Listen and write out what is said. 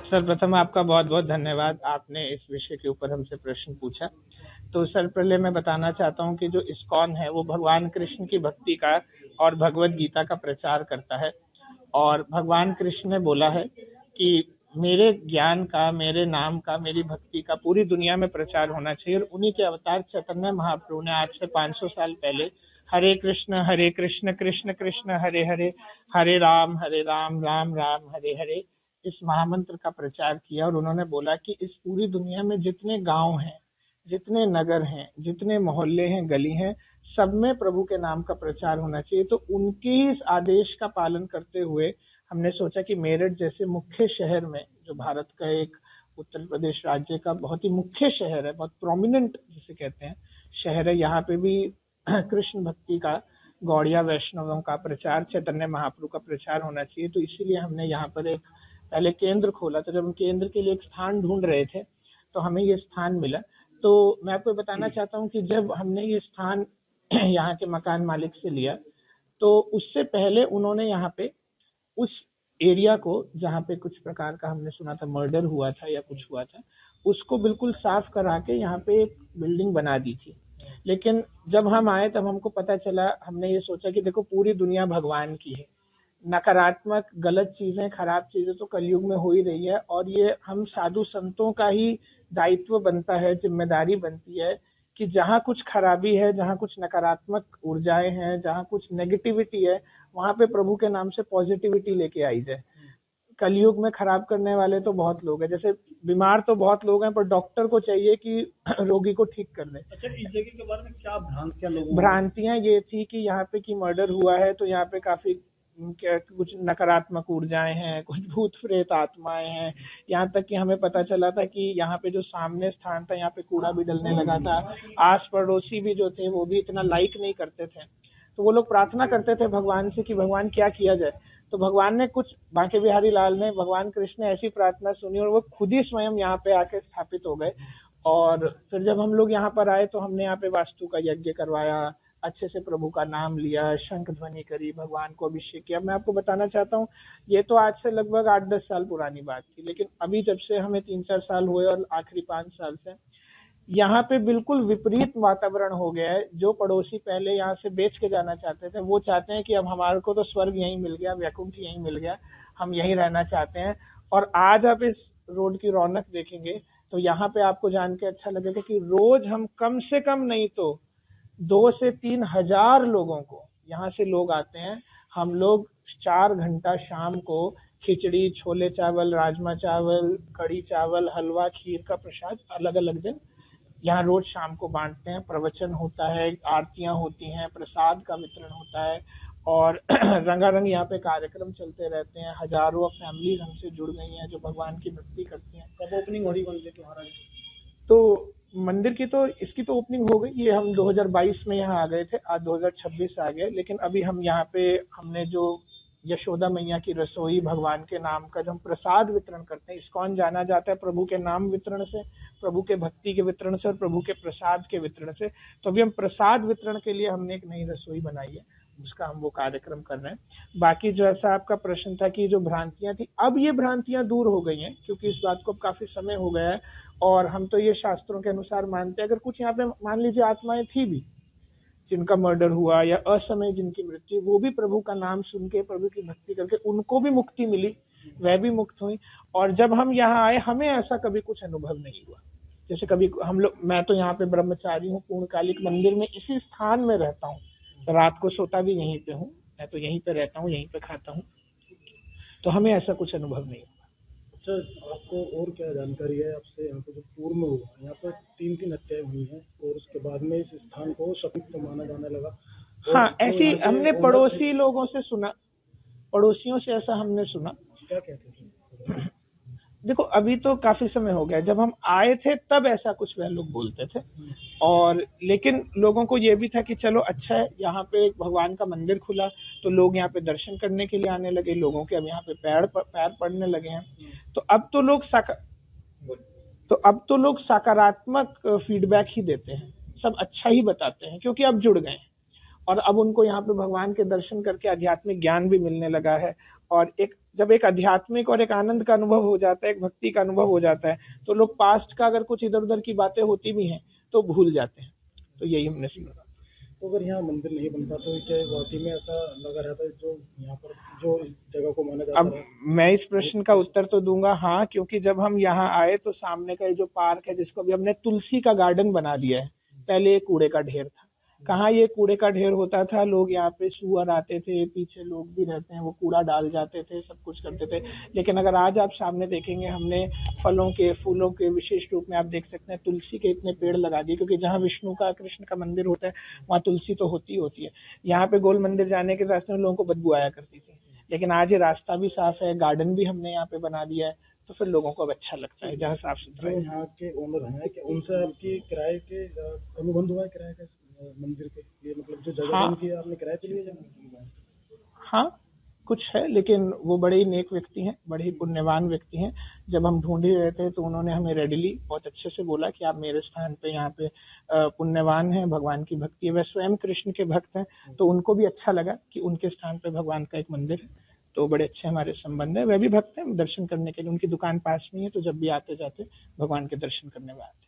सर्वप्रथम आपका बहुत बहुत धन्यवाद, आपने इस विषय के ऊपर हमसे प्रश्न पूछा। तो सर्वपहले मैं बताना चाहता हूँ कि जो इस्कॉन है वो भगवान कृष्ण की भक्ति का और भगवत गीता का प्रचार करता है। और भगवान कृष्ण ने बोला है कि मेरे ज्ञान का, मेरे नाम का, मेरी भक्ति का पूरी दुनिया में प्रचार होना चाहिए। और उन्हीं के अवतार चैतन्य महाप्रभु ने आज से 500 साल पहले हरे कृष्ण कृष्ण कृष्ण हरे हरे, हरे राम राम राम हरे हरे, इस महामंत्र का प्रचार किया। और उन्होंने बोला कि इस पूरी दुनिया में जितने गांव हैं, जितने नगर हैं, जितने मोहल्ले हैं, गली हैं, सब में प्रभु के नाम का प्रचार होना चाहिए। तो उनके इस आदेश का पालन करते हुए हमने सोचा कि मेरठ जैसे मुख्य शहर में, जो भारत का एक उत्तर प्रदेश राज्य का बहुत ही मुख्य शहर है, बहुत प्रोमिनेंट जिसे कहते हैं शहर है, यहाँ पे भी कृष्ण भक्ति का, गौड़िया वैष्णवों का प्रचार, चैतन्य महाप्रभु का प्रचार होना चाहिए। तो इसीलिए हमने यहाँ पर एक पहले केंद्र खोला। तो जब हम केंद्र के लिए एक स्थान ढूंढ रहे थे तो हमें ये स्थान मिला। तो मैं आपको बताना चाहता हूँ कि जब हमने ये स्थान यहाँ के मकान मालिक से लिया तो उससे पहले उन्होंने यहाँ पे उस एरिया को, जहाँ पे कुछ प्रकार का हमने सुना था मर्डर हुआ था या कुछ हुआ था, उसको बिल्कुल साफ करा के यहाँ पे एक बिल्डिंग बना दी थी। लेकिन जब हम आए तब हमको पता चला, हमने ये सोचा कि देखो पूरी दुनिया भगवान की है, नकारात्मक गलत चीजें, खराब चीजें तो कलयुग में हो ही रही है। और ये हम साधु संतों का ही दायित्व बनता है, जिम्मेदारी बनती है कि जहाँ कुछ खराबी है, जहाँ कुछ नकारात्मक ऊर्जाएं हैं, जहाँ कुछ नेगेटिविटी है, वहां पे प्रभु के नाम से पॉजिटिविटी लेके आई जाए। कलयुग में खराब करने वाले तो बहुत लोग हैं, जैसे बीमार तो बहुत लोग हैं, पर डॉक्टर को चाहिए कि रोगी को ठीक कर दे। अच्छा, इस जगह के बारे में क्या भ्रांतियां लोगों भ्रांतियां ये थी कि यहाँ पे की मर्डर हुआ है तो यहाँ पे काफी कुछ नकारात्मक ऊर्जाएं हैं, कुछ भूत प्रेत आत्माएं हैं। यहाँ तक कि हमें पता चला था कि यहाँ पे जो सामने स्थान था, यहाँ पे कूड़ा भी डलने लगा था। आस पड़ोसी भी जो थे वो भी इतना लाइक नहीं करते थे। तो वो लोग प्रार्थना करते थे भगवान से कि भगवान क्या किया जाए। तो भगवान ने कुछ, बांके बिहारी लाल ने, भगवान कृष्ण ने ऐसी प्रार्थना सुनी और वो खुद ही स्वयं यहाँ पे आके स्थापित हो गए। और फिर जब हम लोग यहाँ पर आए तो हमने यहाँ पे वास्तु का यज्ञ करवाया, अच्छे से प्रभु का नाम लिया, शंख ध्वनि करी, भगवान को अभिषेक किया। मैं आपको बताना चाहता हूँ, ये तो आज से लगभग 8-10 साल पुरानी बात थी, लेकिन अभी जब से हमें 3-4 साल हुए और आखिरी 5 साल से यहाँ पे बिल्कुल विपरीत वातावरण हो गया है। जो पड़ोसी पहले यहाँ से बेच के जाना चाहते थे, वो चाहते हैं कि अब हमारे को तो स्वर्ग यहीं मिल गया, वैकुंठ यहीं मिल गया, हम यहीं रहना चाहते हैं। और आज आप इस रोड की रौनक देखेंगे तो यहाँ पे आपको जान के अच्छा लगेगा कि रोज हम कम से कम नहीं तो 2 से 3 हजार लोगों को, यहाँ से लोग आते हैं। हम लोग 4 घंटा शाम को खिचड़ी, छोले चावल, राजमा चावल, कढ़ी चावल, हलवा, खीर का प्रसाद अलग अलग दिन यहाँ रोज शाम को बांटते हैं। प्रवचन होता है, आरतियां होती हैं, प्रसाद का वितरण होता है और रंगारंग यहाँ पे कार्यक्रम चलते रहते हैं। हजारों फैमिलीज हमसे जुड़ गई हैं जो भगवान की भक्ति करती हैं। कब ओपनिंग हो रही मंदिर की महाराज? तो मंदिर की तो, इसकी तो ओपनिंग हो गई, ये हम 2022 में यहाँ आ गए थे, आज 2026 आ गए। लेकिन अभी हम यहाँ पे, हमने जो यशोदा मैया की रसोई, भगवान के नाम का जो हम प्रसाद वितरण करते हैं, इस्कॉन जाना जाता है प्रभु के नाम वितरण से, प्रभु के भक्ति के वितरण से और प्रभु के प्रसाद के वितरण से। तो अभी हम प्रसाद वितरण के लिए हमने एक नई रसोई बनाई है, उसका हम वो कार्यक्रम कर रहे हैं। बाकी जो ऐसा आपका प्रश्न था कि जो भ्रांतियां थी, अब ये भ्रांतियां दूर हो गई हैं, क्योंकि इस बात को अब काफी समय हो गया है। और हम तो ये शास्त्रों के अनुसार मानते हैं, अगर कुछ यहाँ पे मान लीजिए आत्माएं थी भी जिनका मर्डर हुआ या असमय जिनकी मृत्यु, वो भी प्रभु का नाम सुन के, प्रभु की भक्ति करके उनको भी मुक्ति मिली, वह भी मुक्त हुई। और जब हम यहाँ आए हमें ऐसा कभी कुछ अनुभव नहीं हुआ। जैसे कभी हम लोग, मैं तो यहाँ पे ब्रह्मचारी हूँ, पूर्णकालिक मंदिर में इसी स्थान में रहता हूँ, रात को सोता भी यहीं पे हूँ, मैं तो यहीं पे रहता हूँ, यहीं पे खाता हूँ, तो हमें ऐसा कुछ अनुभव नहीं हुआ। अच्छा, आपको और क्या जानकारी है आपसे? यहाँ पे जो पूर्व में हुआ, यहाँ पर 3 हत्याएं हुई हैं और उसके बाद में इस स्थान को शपित माना जाने लगा। हाँ, ऐसी हमने पड़ोसी लोगों से सुना, पड़ोसियों से ऐसा हमने सुना। क्या कहते थे? देखो अभी तो काफी समय हो गया, जब हम आए थे तब ऐसा कुछ वह लोग बोलते थे। और लेकिन लोगों को ये भी था कि चलो अच्छा है, यहाँ पे एक भगवान का मंदिर खुला तो लोग यहाँ पे दर्शन करने के लिए आने लगे, लोगों के अब यहाँ पे पैर पड़ने लगे हैं। तो अब तो लोग सकारात्मक फीडबैक ही देते हैं, सब अच्छा ही बताते हैं, क्योंकि अब जुड़ गए हैं और अब उनको यहाँ पे भगवान के दर्शन करके आध्यात्मिक ज्ञान भी मिलने लगा है। और एक जब एक आध्यात्मिक और एक आनंद का अनुभव हो जाता है, एक भक्ति का अनुभव हो जाता है, तो लोग पास्ट का अगर कुछ इधर उधर की बातें होती भी हैं तो भूल जाते हैं। तो यही हमने सुना। तो अगर यहाँ मंदिर नहीं बनता तो क्या वाकई में ऐसा लगा रहता है जो यहाँ पर जो इस जगह को माना जाता अब है? मैं इस प्रश्न का उत्तर तो दूंगा हाँ, क्योंकि जब हम यहाँ आए तो सामने का ये जो पार्क है, जिसको अभी हमने तुलसी का गार्डन बना दिया है, पहले ये कूड़े का ढेर था। कहाँ ये कूड़े का ढेर होता था, लोग यहाँ पे सुअर आते थे, पीछे लोग भी रहते हैं, वो कूड़ा डाल जाते थे, सब कुछ करते थे। लेकिन अगर आज आप सामने देखेंगे, हमने फलों के फूलों के विशेष रूप में आप देख सकते हैं तुलसी के इतने पेड़ लगा दिए, क्योंकि जहाँ विष्णु का कृष्ण का मंदिर होता है वहाँ तुलसी तो होती ही होती है। यहाँ पे गोल मंदिर जाने के रास्ते में लोगों को बदबू आया करती थी, लेकिन आज ये रास्ता भी साफ है, गार्डन भी हमने यहाँ पे बना दिया है, तो फिर लोगों को अब अच्छा लगता है जहाँ साफ सुथरा जो है। यहाँ के ओनर हैं कि उनसे आपकी किराए के अनुबंध हुआ है किराए के मंदिर के लिए, मतलब जो जगह हाँ उनकी आपने किराए पे लिए जगह? हाँ, कुछ है, लेकिन वो बड़े ही नेक व्यक्ति हैं, बड़े ही पुण्यवान व्यक्ति हैं। जब हम ढूंढ ही रहे थे तो उन्होंने हमें रेडिली बहुत अच्छे से बोला कि आप मेरे स्थान पे यहाँ पे पुण्यवान हैं, भगवान की भक्ति है, वह स्वयं कृष्ण के भक्त हैं, तो उनको भी अच्छा लगा कि उनके स्थान पे भगवान का एक मंदिर है। तो बड़े अच्छे हमारे संबंध है, वह भी भक्त हैं, दर्शन करने के लिए उनकी दुकान पास में है, तो जब भी आते जाते भगवान के दर्शन करने में आते हैं।